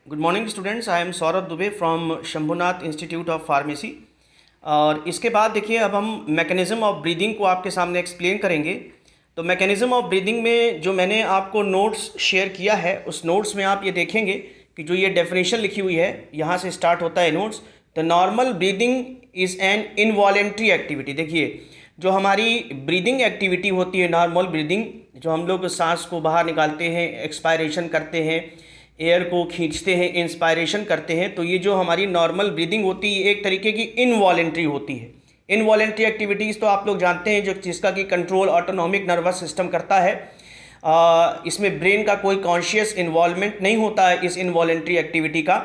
Good morning students, I am Saurabh Dubey from Shambhunath institute of pharmacy. और इसके बाद देखिए, अब हम मैकेनिज़्म ऑफ ब्रीदिंग को आपके सामने एक्सप्लेन करेंगे। तो मैकेनिज़्म ऑफ ब्रीदिंग में जो मैंने आपको नोट्स शेयर किया है, उस नोट्स में आप ये देखेंगे कि जो ये डेफिनेशन लिखी हुई है, यहाँ से स्टार्ट होता है notes. The normal breathing is an involuntary activity. देखिए, जो हमारी ब्रीदिंग एक्टिविटी होती है, नॉर्मल ब्रीदिंग, जो हम लोग सांस को बाहर निकालते हैं, एक्सपायरेशन करते हैं, एयर को खींचते हैं, इंस्पायरेशन करते हैं, तो ये जो हमारी नॉर्मल ब्रीदिंग होती है, एक तरीके की इनवॉलेंट्री होती है। इनवॉलेंट्री एक्टिविटीज़ तो आप लोग जानते हैं, जो जिसका कि कंट्रोल ऑटोनॉमिक नर्वस सिस्टम करता है। इसमें ब्रेन का कोई कॉन्शियस इन्वॉल्वमेंट नहीं होता है इस इनवॉलेंट्री एक्टिविटी का।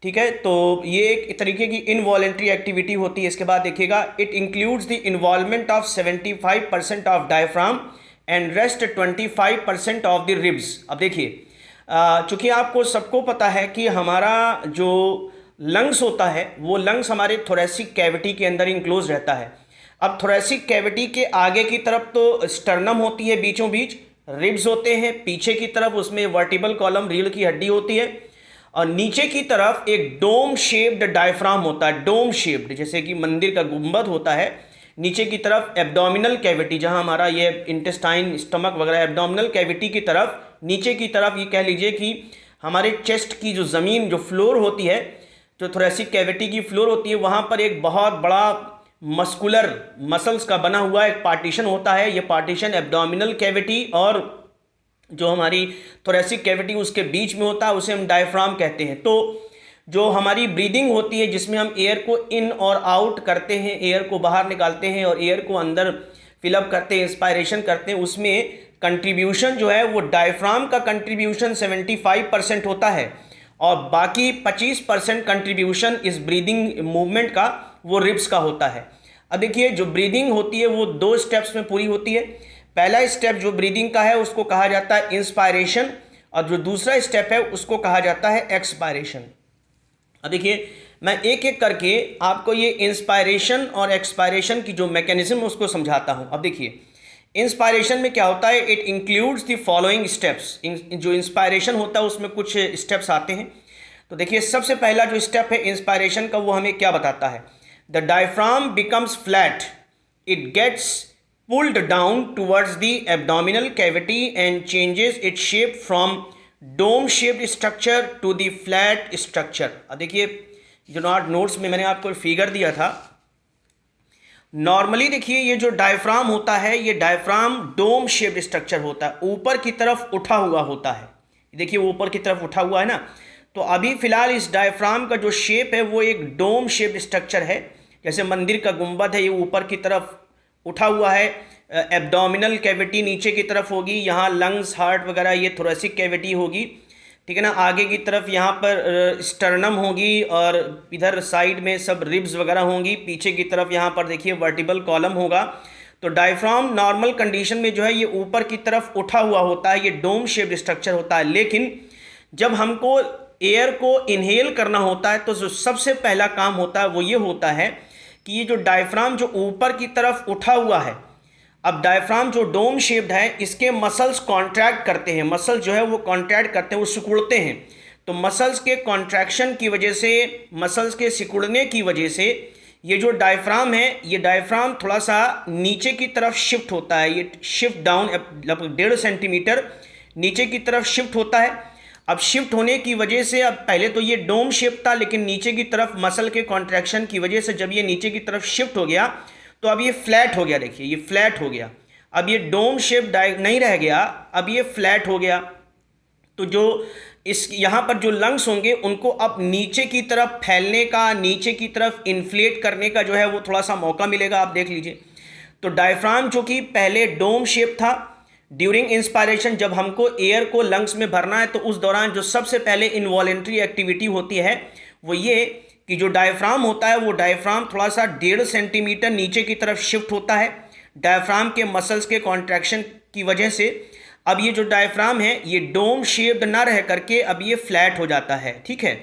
ठीक है, तो ये एक तरीके की इनवॉलेंट्री एक्टिविटी होती है। इसके बाद देखिएगा, it includes the involvement of 75% of diaphragm and rest 25% of the ribs. अब देखिए, चूँकि आपको सबको पता है कि हमारा जो लंग्स होता है, वो लंग्स हमारे थोरेसिक कैविटी के अंदर इंक्लोज रहता है। अब थोरेसिक कैविटी के आगे की तरफ तो स्टर्नम होती है, बीचों बीच रिब्स होते हैं, पीछे की तरफ उसमें वर्टिबल कॉलम, रीढ़ की हड्डी होती है, और नीचे की तरफ एक डोम शेप्ड डायफ्राम होता है। डोम शेप्ड, जैसे कि मंदिर का गुंबद होता है। नीचे की तरफ एब्डोमिनल कैविटी, जहां हमारा ये इंटेस्टाइन, स्टमक वगैरह, एब्डोमिनल कैविटी की तरफ, नीचे की तरफ ये कह लीजिए कि हमारे चेस्ट की जो ज़मीन, जो फ्लोर होती है, जो थोरेसिक कैविटी की फ्लोर होती है, वहाँ पर एक बहुत बड़ा मस्कुलर मसल्स का बना हुआ एक पार्टीशन होता है। ये पार्टीशन एब्डोमिनल कैविटी और जो हमारी थोरेसिक कैविटी उसके बीच में होता है, उसे हम डायफ्राम कहते हैं। तो जो हमारी ब्रीदिंग होती है, जिसमें हम एयर को इन और आउट करते हैं, एयर को बाहर निकालते हैं और एयर को अंदर फिलअप करते हैं, इंस्पायरेशन करते हैं, उसमें कंट्रीब्यूशन जो है वो डायफ्राम का कंट्रीब्यूशन 75% होता है, और बाकी 25% कंट्रीब्यूशन इस ब्रीदिंग मूवमेंट का वो रिब्स का होता है। अब देखिए, जो ब्रीदिंग होती है वो 2 स्टेप्स में पूरी होती है। पहला स्टेप जो ब्रीदिंग का है उसको कहा जाता है इंस्पायरेशन, और जो दूसरा स्टेप है उसको कहा जाता है एक्सपायरेशन। अब देखिए, मैं एक एक करके आपको ये इंस्पायरेशन और एक्सपायरेशन की जो मैकेनिज्म उसको समझाता हूँ। अब देखिए, इंस्पायरेशन में क्या होता है, it includes the following steps. जो इंस्पायरेशन होता है उसमें कुछ स्टेप्स आते हैं। तो देखिए, सबसे पहला जो स्टेप है इंस्पायरेशन का, वो हमें क्या बताता है, the diaphragm becomes flat, it gets pulled down towards the abdominal cavity and changes its shape from dome shaped structure to the flat structure. अब देखिए, जो नोट्स में मैंने आपको फिगर दिया था, नॉर्मली देखिए ये जो डायफ्राम होता है, ये डायफ्राम डोम शेप्ड स्ट्रक्चर होता है, ऊपर की तरफ उठा हुआ होता है। देखिए, वो ऊपर की तरफ उठा हुआ है ना। तो अभी फिलहाल इस डायफ्राम का जो शेप है वो एक डोम शेप्ड स्ट्रक्चर है। जैसे मंदिर का गुंबद है, ये ऊपर की तरफ उठा हुआ है। एब्डोमिनल कैविटी नीचे की तरफ होगी, यहाँ लंग्स, हार्ट वगैरह ये थोरेसिक कैविटी होगी। ठीक है ना। आगे की तरफ यहाँ पर स्टर्नम होगी, और इधर साइड में सब रिब्स वगैरह होंगी। पीछे की तरफ यहाँ पर देखिए वर्टिबल कॉलम होगा। तो डायफ्राम नॉर्मल कंडीशन में जो है ये ऊपर की तरफ उठा हुआ होता है, ये डोम शेप्ड स्ट्रक्चर होता है। लेकिन जब हमको एयर को इनहेल करना होता है, तो जो सबसे पहला काम होता है वो ये होता है कि ये जो डायफ्राम जो ऊपर की तरफ उठा हुआ है, अब डायफ्राम जो डोम शेप्ड है, इसके मसल्स कॉन्ट्रैक्ट करते हैं। मसल्स जो है वो कॉन्ट्रैक्ट करते हैं, वो सिकुड़ते हैं। तो मसल्स के कॉन्ट्रैक्शन की वजह से, मसल्स के सिकुड़ने की वजह से ये जो डायफ्राम है, ये डायफ्राम थोड़ा सा नीचे की तरफ शिफ्ट होता है। ये शिफ्ट डाउन लगभग 1.5 सेंटीमीटर नीचे की तरफ शिफ्ट होता है। अब शिफ्ट होने की वजह से, अब पहले तो ये डोम शेप था, लेकिन नीचे की तरफ मसल के कॉन्ट्रैक्शन की वजह से जब ये नीचे की तरफ शिफ्ट हो गया, तो अब ये फ्लैट हो गया। देखिए, ये फ्लैट हो गया। अब ये डोम शेप नहीं रह गया, अब ये फ्लैट हो गया। तो जो इस यहाँ पर जो लंग्स होंगे, उनको अब नीचे की तरफ फैलने का, नीचे की तरफ इन्फ्लेट करने का जो है वो थोड़ा सा मौका मिलेगा। आप देख लीजिए, तो डायफ्राम जो कि पहले डोम शेप था, ड्यूरिंग इंस्पायरेशन जब हमको एयर को लंग्स में भरना है, तो उस दौरान जो सबसे पहले इनवॉलेंट्री एक्टिविटी होती है वो ये कि जो डायफ्राम होता है, वो डायफ्राम थोड़ा सा 1.5 सेंटीमीटर नीचे की तरफ शिफ्ट होता है डायफ्राम के मसल्स के कॉन्ट्रैक्शन की वजह से। अब ये जो डायफ्राम है, ये डोम शेप्ड ना रह करके अब ये फ्लैट हो जाता है। ठीक है।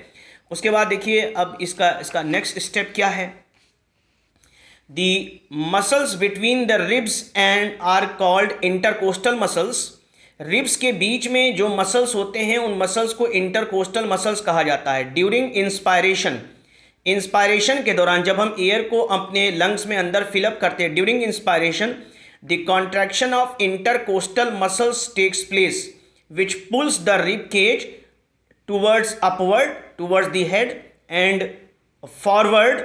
उसके बाद देखिए, अब इसका नेक्स्ट स्टेप क्या है। The muscles between the ribs and are called intercostal muscles. Ribs के बीच में जो मसल्स होते हैं उन मसल्स को इंटरकोस्टल मसल्स कहा जाता है। ड्यूरिंग इंस्पायरेशन के दौरान जब हम एयर को अपने लंग्स में अंदर फिलअप करते हैं, during inspiration the contraction of intercostal muscles takes place which pulls the rib cage towards upward towards the head and forward.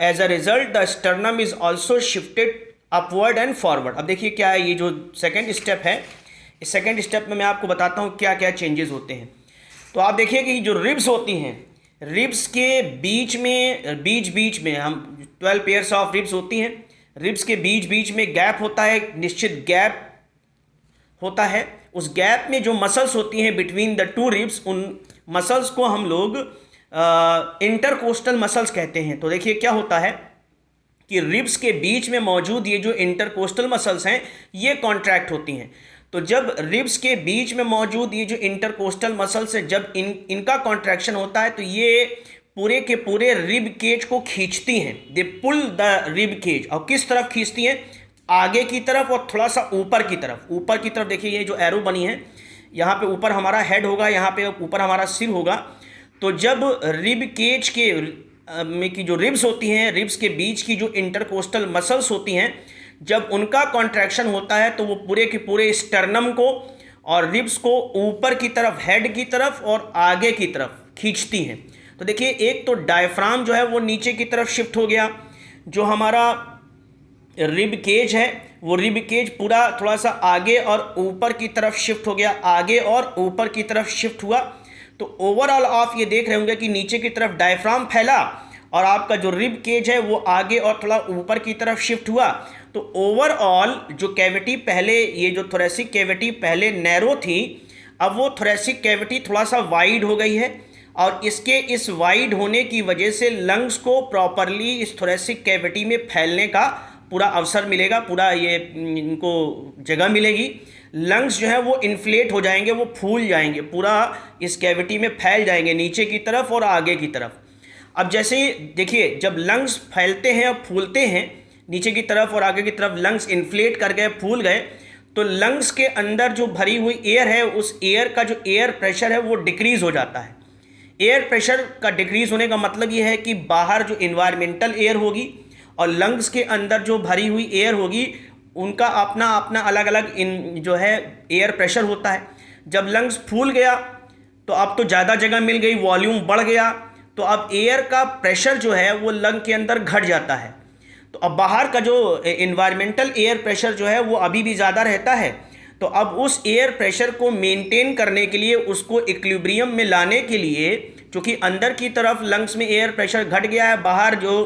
As a result the sternum is also shifted upward and forward. अब देखिए क्या है, ये जो second step है, इस second step में मैं आपको बताता हूँ क्या क्या चेंजेस होते हैं। तो आप देखिए कि जो रिब्स होती हैं, रिब्स के बीच में हम 12 पेयर्स ऑफ रिब्स होती हैं। रिब्स के बीच में गैप होता है, निश्चित गैप होता है। उस गैप में जो मसल्स होती हैं बिटवीन द टू रिब्स, उन मसल्स को हम लोग इंटरकोस्टल मसल्स कहते हैं। तो देखिए क्या होता है कि रिब्स के बीच में मौजूद ये जो इंटरकोस्टल मसल्स हैं ये कॉन्ट्रैक्ट होती हैं। तो जब रिब्स के बीच में मौजूद ये जो इंटरकोस्टल मसल्स है, जब इनका कॉन्ट्रैक्शन होता है तो ये पूरे के पूरे रिब केज को खींचती हैं। दे पुल द रिब केज। और किस तरफ खींचती हैं? आगे की तरफ और थोड़ा सा ऊपर की तरफ। ऊपर की तरफ देखिए ये जो एरो बनी है, यहाँ पे ऊपर हमारा हेड होगा, यहाँ पे ऊपर हमारा सिर होगा। तो जब रिब केज के में की जो रिब्स होती हैं, रिब्स के बीच की जो इंटरकोस्टल मसल्स होती हैं, जब उनका कॉन्ट्रैक्शन होता है तो वो पूरे के पूरे स्टर्नम को और रिब्स को ऊपर की तरफ, हेड की तरफ और आगे की तरफ खींचती हैं। तो देखिए एक तो डायफ्राम जो है वो नीचे की तरफ शिफ्ट हो गया, जो हमारा रिब केज है वो रिब केज पूरा थोड़ा सा आगे और ऊपर की तरफ शिफ्ट हो गया, आगे और ऊपर की तरफ शिफ्ट हुआ। तो ओवरऑल आप ये देख रहे होंगे कि नीचे की तरफ डायफ्राम फैला और आपका जो रिब केज है वो आगे और थोड़ा ऊपर की तरफ शिफ्ट हुआ। तो ओवरऑल जो कैविटी पहले, ये जो थोरेसिक कैविटी पहले नैरो थी, अब वो थोरेसिक कैविटी थोड़ा सा वाइड हो गई है और इसके इस वाइड होने की वजह से लंग्स को प्रॉपरली इस थोरेसिक कैविटी में फैलने का पूरा अवसर मिलेगा, पूरा ये इनको जगह मिलेगी। लंग्स जो है वो इन्फ्लेट हो जाएंगे, वो फूल जाएंगे, पूरा इस कैविटी में फैल जाएंगे नीचे की तरफ और आगे की तरफ। अब जैसे ही देखिए जब लंग्स फैलते हैं और फूलते हैं नीचे की तरफ और आगे की तरफ, लंग्स इन्फ्लेट कर गए, फूल गए, तो लंग्स के अंदर जो भरी हुई एयर है, उस एयर का जो एयर प्रेशर है वो डिक्रीज़ हो जाता है। एयर प्रेशर का डिक्रीज़ होने का मतलब ये है कि बाहर जो इन्वायरमेंटल एयर होगी और लंग्स के अंदर जो भरी हुई एयर होगी, उनका अपना अपना अलग अलग जो है एयर प्रेशर होता है। जब लंग्स फूल गया तो अब तो ज़्यादा जगह मिल गई, वॉल्यूम बढ़ गया, तो अब एयर का प्रेशर जो है वो लंग के अंदर घट जाता है। तो अब बाहर का जो इन्वायरमेंटल एयर प्रेशर जो है वो अभी भी ज़्यादा रहता है। तो अब उस एयर प्रेशर को मेंटेन करने के लिए, उसको इक्विलिब्रियम में लाने के लिए, क्योंकि अंदर की तरफ लंग्स में एयर प्रेशर घट गया है, बाहर जो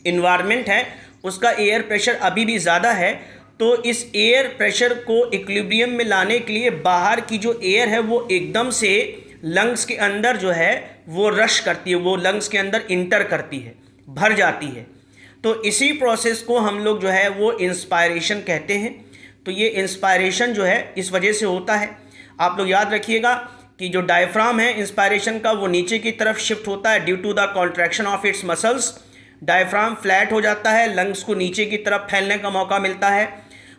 इन्वायरमेंट है उसका एयर प्रेशर अभी भी ज़्यादा है, तो इस एयर प्रेशर को इक्विलिब्रियम में लाने के लिए बाहर की जो एयर है वो एकदम से लंग्स के अंदर जो है वो रश करती है, वो लंग्स के अंदर इंटर करती है, भर जाती है। तो इसी प्रोसेस को हम लोग जो है वो इंस्पायरेशन कहते हैं। तो ये इंस्पायरेशन जो है इस वजह से होता है। आप लोग याद रखिएगा कि जो डायफ्राम है इंस्पायरेशन का, वो नीचे की तरफ शिफ्ट होता है due to the contraction of its muscles. Diaphragm flat हो जाता है, लंग्स को नीचे की तरफ फैलने का मौका मिलता है।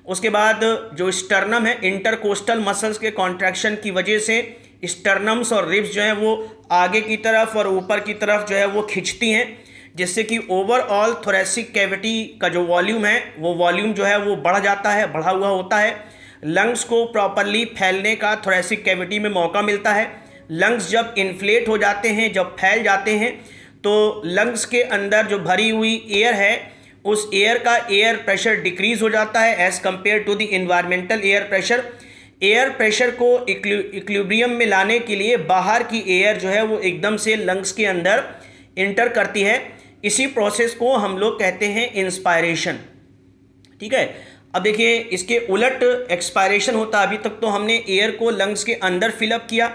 उसके बाद जो स्टर्नम है, इंटरकोस्टल मसल्स के कॉन्ट्रैक्शन की वजह से स्टर्नम्स और रिब्स जो है वो आगे की तरफ और ऊपर की तरफ जो है वो खिंचती हैं, जिससे कि ओवरऑल थोरेसिक कैविटी का जो वॉल्यूम है वो वॉल्यूम जो है वो बढ़ जाता है, बढ़ा हुआ होता है। लंग्स को प्रॉपरली फैलने का थोरेसिक कैविटी में मौका मिलता है। लंग्स जब इन्फ्लेट हो जाते हैं, जब फैल जाते हैं, तो लंग्स के अंदर जो भरी हुई एयर है उस एयर का एयर प्रेशर डिक्रीज़ हो जाता है as compare to the environmental air pressure. Air pressure को इक्विलिब्रियम में लाने के लिए बाहर की एयर जो है वो एकदम से लंग्स के अंदर इंटर करती है। इसी प्रोसेस को हम लोग कहते हैं इंस्पायरेशन। ठीक है, अब देखिए इसके उलट एक्सपायरेशन होता है। अभी तक तो हमने एयर को लंग्स के अंदर फिलअप किया,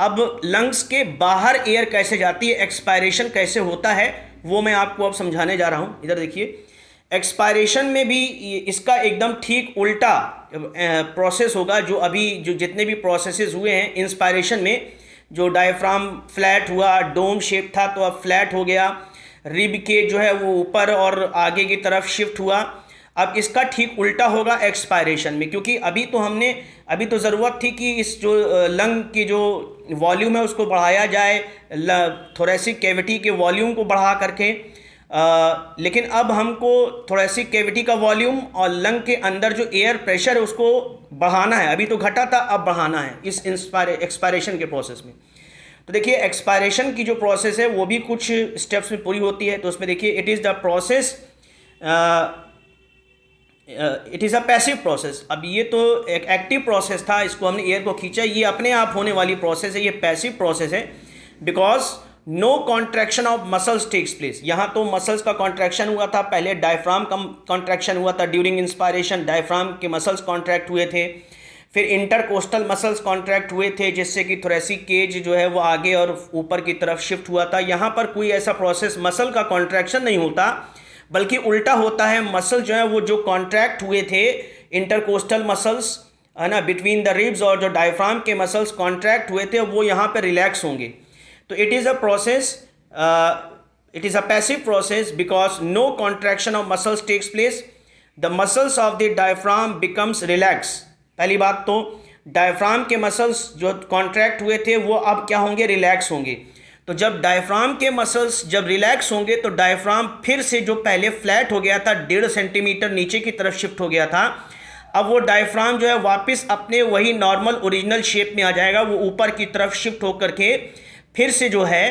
अब लंग्स के बाहर एयर कैसे जाती है, एक्सपायरेशन कैसे होता है, वो मैं आपको अब समझाने जा रहा हूँ। इधर देखिए, एक्सपायरेशन में भी इसका एकदम ठीक उल्टा प्रोसेस होगा। जो अभी जो जितने भी प्रोसेसेस हुए हैं इंस्पायरेशन में, जो डायफ्राम फ्लैट हुआ, डोम शेप था तो अब फ्लैट हो गया, रिब के जो है वो ऊपर और आगे की तरफ शिफ्ट हुआ। अब इसका ठीक उल्टा होगा एक्सपायरेशन में, क्योंकि अभी तो ज़रूरत थी कि इस जो लंग की जो वॉल्यूम है उसको बढ़ाया जाए, थोरेसिक कैविटी के वॉल्यूम को बढ़ा करके, लेकिन अब हमको थोरेसिक कैविटी का वॉल्यूम और लंग के अंदर जो एयर प्रेशर है उसको बढ़ाना है। अभी तो घटा था, अब बढ़ाना है इस एक्सपायरेशन के प्रोसेस में। तो देखिए एक्सपायरेशन की जो प्रोसेस है वो भी कुछ स्टेप्स में पूरी होती है। तो उसमें देखिए it is the process, it is a passive process. अब ये तो एक एक्टिव प्रोसेस था, इसको हमने एयर को खींचा, ये अपने आप होने वाली प्रोसेस है, ये पैसिव प्रोसेस है। Because no contraction of muscles takes place. यहाँ तो मसल्स का कॉन्ट्रैक्शन हुआ था, पहले डायफ्राम का कॉन्ट्रैक्शन हुआ था ड्यूरिंग इंस्पायरेशन, डायफ्राम के मसल्स कॉन्ट्रैक्ट हुए थे, फिर इंटरकोस्टल मसल्स कॉन्ट्रैक्ट हुए थे जिससे कि थोरेसिक केज जो है वो आगे और ऊपर की तरफ शिफ्ट हुआ था। यहाँ पर कोई ऐसा प्रोसेस मसल का कॉन्ट्रैक्शन नहीं होता, बल्कि उल्टा होता है। मसल जो है वो जो कॉन्ट्रैक्ट हुए थे, इंटरकोस्टल मसल्स है ना, बिटवीन द रिब्स और जो डायफ्राम के मसल्स कॉन्ट्रैक्ट हुए थे वो यहाँ पे रिलैक्स होंगे। तो it is a process, it is a passive process because no contraction of muscles takes place, the muscles of the diaphragm becomes relax. पहली बात तो डायफ्राम के मसल्स जो कॉन्ट्रैक्ट हुए थे वो अब क्या होंगे, रिलैक्स होंगे। तो जब डायफ्राम के मसल्स जब रिलैक्स होंगे तो डायफ्राम फिर से जो पहले फ्लैट हो गया था 1.5 सेंटीमीटर नीचे की तरफ शिफ्ट हो गया था, अब वो डायफ्राम जो है वापस अपने वही नॉर्मल ओरिजिनल शेप में आ जाएगा। वो ऊपर की तरफ शिफ्ट होकर के फिर से जो है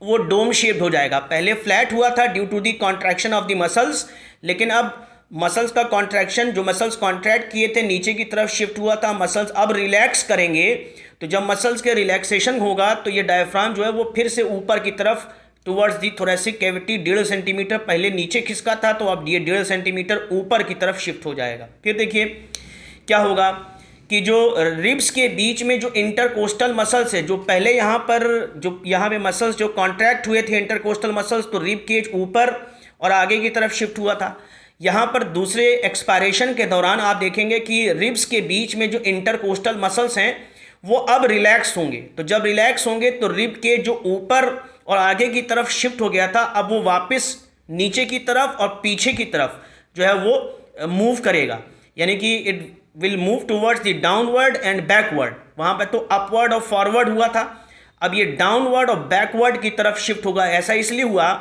वो डोम शेप्ड हो जाएगा। पहले फ्लैट हुआ था due to the contraction of the muscles, लेकिन अब मसल्स का कॉन्ट्रैक्शन, जो मसल्स कॉन्ट्रैक्ट किए थे नीचे की तरफ शिफ्ट हुआ था, मसल्स अब रिलैक्स करेंगे। तो जब मसल्स के रिलैक्सेशन होगा तो ये डायफ्राम जो है वो फिर से ऊपर की तरफ towards the thoracic cavity 1.5 centimetre पहले नीचे खिसका था, तो अब ये 1.5 सेंटीमीटर ऊपर की तरफ शिफ्ट हो जाएगा। फिर देखिए क्या होगा कि जो रिब्स के बीच में जो इंटरकोस्टल मसल्स है, जो पहले यहाँ पे मसल्स जो कॉन्ट्रैक्ट हुए थे इंटरकोस्टल मसल्स, तो रिब केज ऊपर और आगे की तरफ शिफ्ट हुआ था। यहाँ पर दूसरे एक्सपायरेशन के दौरान आप देखेंगे कि रिब्स के बीच में जो इंटरकोस्टल मसल्स हैं वो अब रिलैक्स होंगे। तो जब रिलैक्स होंगे तो रिब के जो ऊपर और आगे की तरफ शिफ्ट हो गया था, अब वो वापस नीचे की तरफ और पीछे की तरफ जो है वो मूव करेगा, यानी कि it will move towards the downward and backward. वहाँ पर तो अपवर्ड और फॉरवर्ड हुआ था, अब ये डाउनवर्ड और बैकवर्ड की तरफ शिफ्ट होगा। ऐसा इसलिए हुआ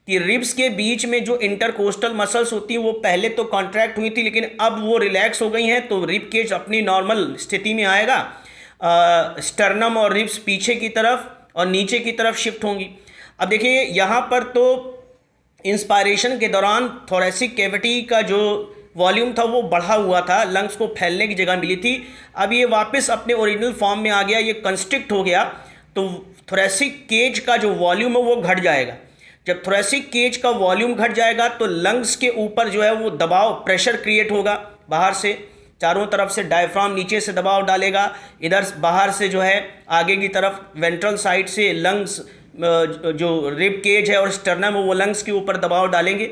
कि रिब्स के बीच में जो इंटरकोस्टल मसल्स होती हैं वो पहले तो कॉन्ट्रैक्ट हुई थी, लेकिन अब वो रिलैक्स हो गई हैं, तो रिब केज अपनी नॉर्मल स्थिति में आएगा। स्टर्नम और रिब्स पीछे की तरफ और नीचे की तरफ शिफ्ट होंगी। अब देखिए यहाँ पर तो इंस्पायरेशन के दौरान थोरेसिक कैविटी का जो वॉल्यूम था वो बढ़ा हुआ था, लंग्स को फैलने की जगह मिली थी। अब ये वापस अपने ओरिजिनल फॉर्म में आ गया, ये कंस्ट्रिक्ट हो गया, तो थोरेसिक केज का जो वॉल्यूम है वो घट जाएगा। जब थोरेसिक केज का वॉल्यूम घट जाएगा तो लंग्स के ऊपर जो है वो दबाव, प्रेशर क्रिएट होगा। बाहर से चारों तरफ से डायफ्राम नीचे से दबाव डालेगा, इधर बाहर से जो है आगे की तरफ वेंट्रल साइड से लंग्स, जो रिब केज है और स्टर्नम है वो लंग्स के ऊपर दबाव डालेंगे।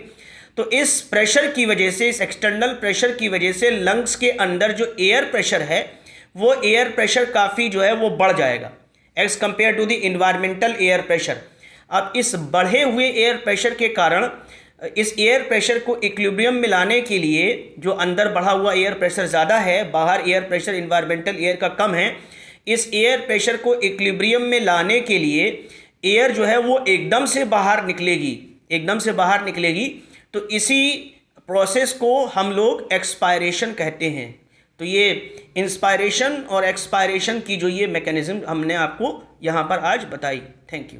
तो इस प्रेशर की वजह से, इस एक्सटर्नल प्रेशर की वजह से लंग्स के अंदर जो एयर प्रेशर है वो एयर प्रेशर काफ़ी जो है वो बढ़ जाएगा as compare to the environmental air pressure. अब इस बढ़े हुए एयर प्रेशर के कारण इस एयर प्रेशर को इक्विलिब्रियम में लाने के लिए, जो अंदर बढ़ा हुआ एयर प्रेशर ज़्यादा है, बाहर एयर प्रेशर इन्वायरमेंटल एयर का कम है, इस एयर प्रेशर को इक्विलिब्रियम में लाने के लिए एयर जो है वो एकदम से बाहर निकलेगी। तो इसी प्रोसेस को हम लोग एक्सपायरेशन कहते हैं। तो ये इंस्पायरेशन और एक्सपायरेशन की जो ये मैकेनिज्म हमने आपको यहाँ पर आज बताई। Thank you.